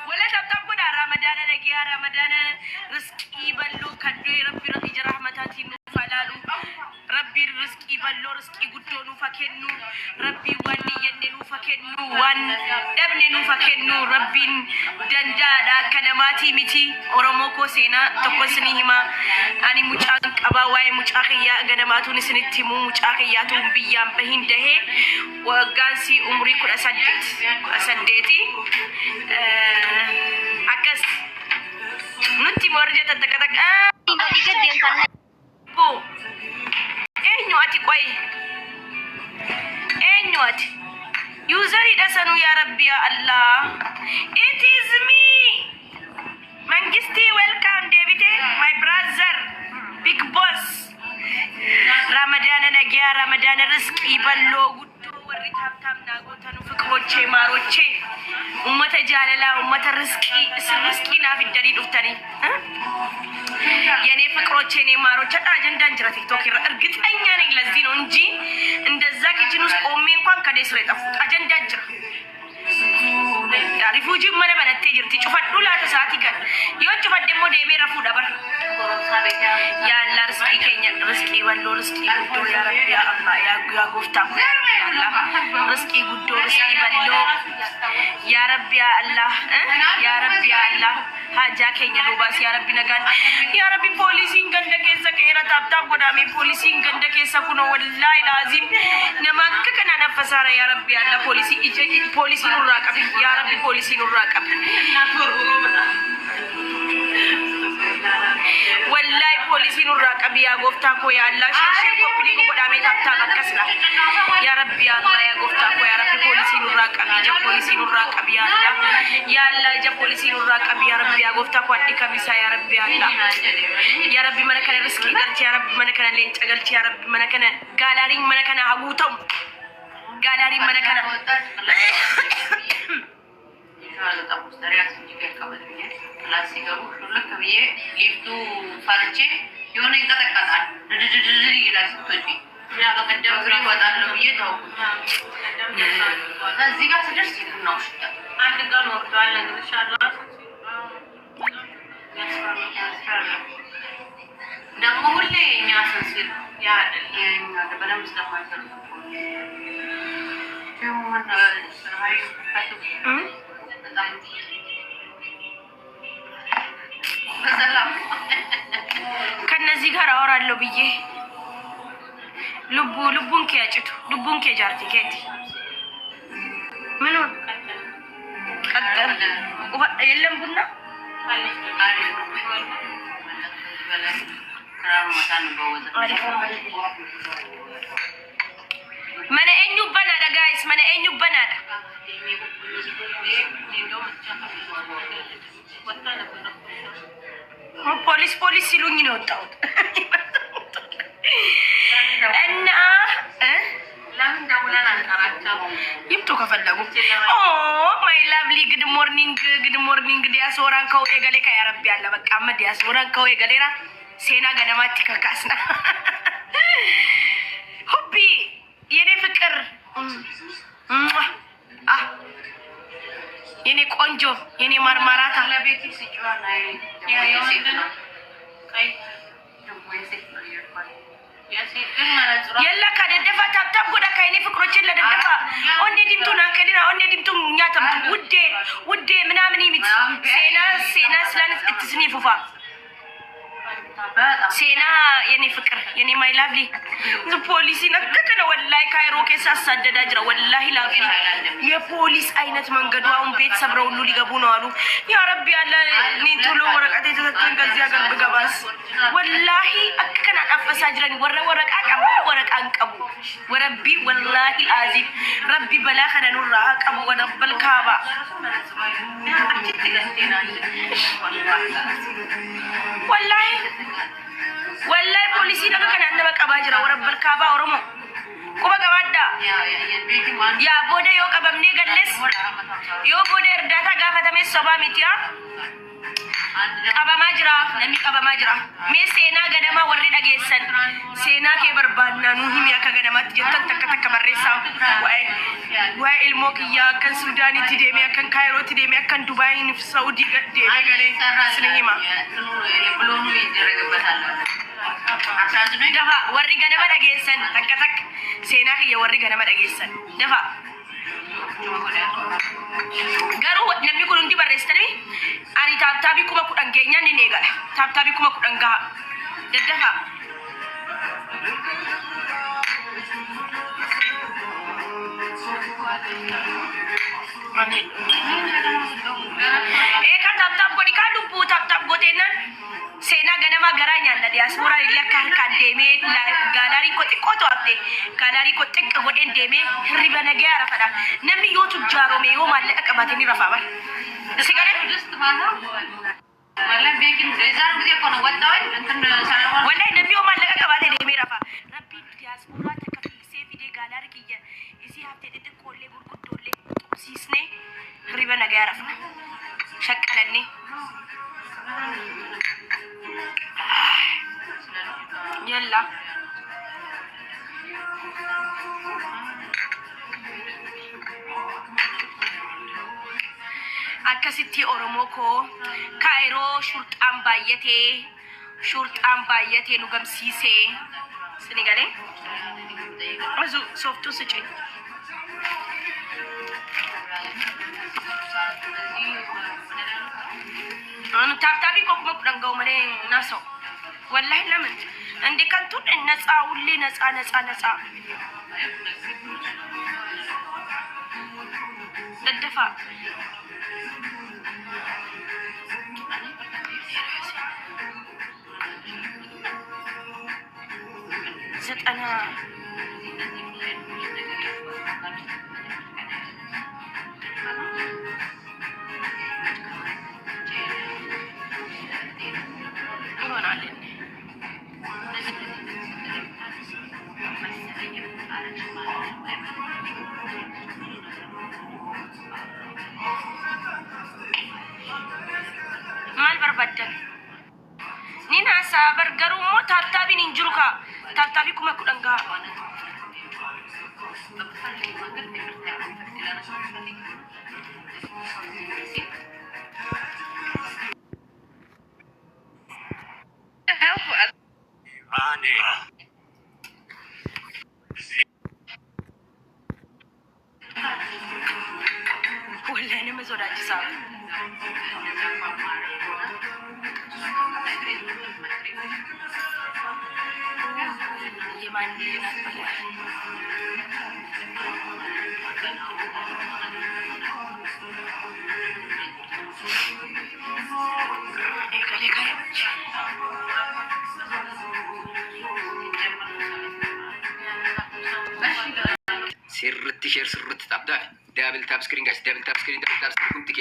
ولا تبتبوا دا رمضان نجيا رمضان رزقي بلو كدو ربي رضي رحمتاتي نفعلالو ربي رزقي بلو رزقي قدو نفكنو ربي واني يننو فكنو وان دبني نفكنو ربي دنجادا كلماتي متي أورموكو سينا تقوسني هما أني مجاك أباواي مجاكيا غنماتو نسنتيمو مجاكياتو بيام بهنده وغانسي عمري كل أسدتي akas nuti morja tatak po nyuati koi nyuati user idasanu ya rabbi ya allah it is me mangisti welcome david my brother big boss ramadan nagia ramadan rizqi ballo warri tabtam nagotanu ፍቅሮቼ ማሮቼ ኡመተ ጃለላ ኡመተ ርስቂ ናፍ ደሪ ዱፍተኒ የኔ ፍቅሮቼ ኔ ማሮቼ አጀንዳ እንጀራ ቲክቶክ እርግጠኛ ነኝ ለዚህ ነው እንጂ እንደዛ ኪችን ውስጥ ቆሜ እንኳን ከደስረ ጠፉት አጀንዳ እንጀራ ሪፉጂ መነ በለቴ ጅርቲ ጩፈዱ ላተሳቲ ከን ይወጭ ፈደሞ ደቤ ረፉ ደበር ያ አላህ ርስቂ ከኛ ርስቂ ወሎ ርስቂ ጉዶ ያ ረቢ ያ አላህ ያ ጎፍታ ያ አላህ ርስቂ ጉዶ ርስቂ በሎ ያ ረቢ ያ አላህ ያ ረቢ ያ አላህ ሀጃ ከኛ ሎባስ ያ ረቢ ነጋን ያ ረቢ ፖሊሲን ገንደ ከሰ ከራ ታብታ ጎዳሜ ፖሊሲን ገንደ ከሰ ኩኖ ወላሂ ላዚም ነማከ ከና ነፈሳራ ያ ረቢ ያ አላህ ፖሊሲ ኢጀ ፖሊሲ ኑራቀብ ያ ረቢ ፖሊሲ ኑራቀብ والله ፖሊሲ ኑራቀብ ያ ጎፍታ ኮ ያ አላህ ሸርሸር ኮፕሊ ጎዳሜ ታብታ በከስላ ያ ረቢ ያ አላህ ያ ጎፍታ ኮ ያ ረቢ ፖሊሲ ኑራቀብ ያ ፖሊሲ ኑራቀብ ያ አላህ ያ ፖሊሲ ኑራቀብ ያ ረቢ ያ ጎፍታ ኮ አዲ ከቢሳ ያ ረቢ ያ ረቢ መነከነ ርስቂ ገልጭ ያ ረቢ መነከነ ለንጨ ገልጭ ያ ረቢ መነከነ ጋላሪን መነከነ አጉተው ጋላሪን መነከነ ይሻላል ታውስተሪያ ሲጂከ ከበደኛ ክላስ ሲገቡ ሁሉክ ብዬ ሊፍቱ ፈርቼ የሆነ ይንቀጠቀጣል ድድድድ ይላል ስትወጪ ያ በቀደም ግሪ ወጣለው ብዬ ታውቁ እዚህ ጋር ስደርስ ነው ሽታ አንድ ጋር ወርዷል ኢንሻአላህ ደግሞ ሁሌ እኛ ሰንሲል ያ አይደል የኛ በደም ስለማይሰሩ ጀሞና ሰራይ ፈቱ ከነዚህ ጋር አወራለሁ ብዬ ልቡን ከያጭቱ ልቡን ከጃርቲ ከቲ ምኑ ቀጠር የለም ቡና من أين يبنى guys من أين يبنى ፖሊስ ይሉኝ ነው ወጣሁት እና ለምን ደውለን አንጠራቸው ይምጡ ከፈለጉ ኦ ማይ ላቭሊ ጉድ ሞርኒንግ ዲያስፖራን ከው የገሌ ከያ ረቢ ያለ በቃ ዲያስፖራን ከው የገሌራ ሴና ገነማት ከካስና ሁቢ የኔ ፍቅር የኔ ቆንጆ የኔ ማርማራታ ለቤት ሲጫዋና ያ የሴት ነው አይ ደግሞ የሴት ነው የላ ካደደፋ ታብታብ ጎዳ ካይኔ ፍቅሮችን ለደደፋ onde dimtuna ከዲና onde dimtu ኛተም ውዴ ምናምን ይምት ሴና ስላን እትስኒ ፉፋ ሴና የኔ ፍቅር የኔ ማይ ላቭሊ ፖሊሲ ነከከነ ወላሂ ካይሮ ከሳ አሳደዳጅራ ወላሂ ላግኒ የፖሊስ አይነት መንገዱ አሁን ቤት ሰብረው ሁሉ ሊገቡ ነው አሉ ያ ረቢ ያለ እኔ ቶሎ ወረቀት የተሰጠኝ ከዚህ ሀገር ብገባስ ወላሂ አከከና አፈሳጅረኝ ወረቃን ቀቡ ወረቢ ወላሂ አዚም ረቢ በላኸነ ኑራ ቀቡ ወነበል ካባ والله بوليسي لك كان عندنا كباجرة ورب الكعبة ورمو كوبا كبادا يا بودا يو كبامني قلس يو بودا رداتا قافة تمس صبا ميتيا qabamaa jira namni qabamaa jira mee seenaa ganama warri dhageessan seenaa kee barbaannaa nu himi akka ganamaatti jettan takka barreessaa waa'ee ilmoo kiyyaa akkan Suudaanitti deemee akkan Kaayirootti deemee akkan Dubaayin fi Saawudii deemee galee sin hima dafa warri ganama dhageessan takka seenaa kiyya warri ganama dhageessan dafa garuu namni kun hundi barreessitanii ani taabtaabii kuma kudhan geenyaan ni eegala taabtaabii kuma kudhan gaha daddafa kan taabtaab godhi kaa lubbuu taabtaab gooteennaan seenaa ganamaa garaa nyaanna diyaaspooraan illee akka harkaan deemee gaalaarii ko xiqqoo to'atte gaalaarii ko xiqqoo godheen deemee hirriba nagee arafadha namni yoo tujjaarome yoo maallaqa qabaate ni rafaa bar si galee wallahi namni yoo maallaqa qabaate deemee rafaa rabbiin diyaaspooraan takka fiigsee fidee gaalaarii kiyya isii haftee xixiqqoollee gurguddoollee xumsiisnee hirriba nagee arafna shaqqalannee يلا akkasitti oromoo koo kaayiroo shurxaan baay'atee nu gamsiisee sini galee azu sooftuu sichi taabtaabii kokuma kudhan ga'u malee naasoo والله لمن عندي كنتون النصا ولي نصا الدفع زت انا baddan nina sabar garu mo taabtaabii nin jiru ka taabtaabii kuma kudhan gaa والله انا ما زودت صار سرت شير سرت تابدا دابل تاب سكرين guys دابل تاب سكرين كنت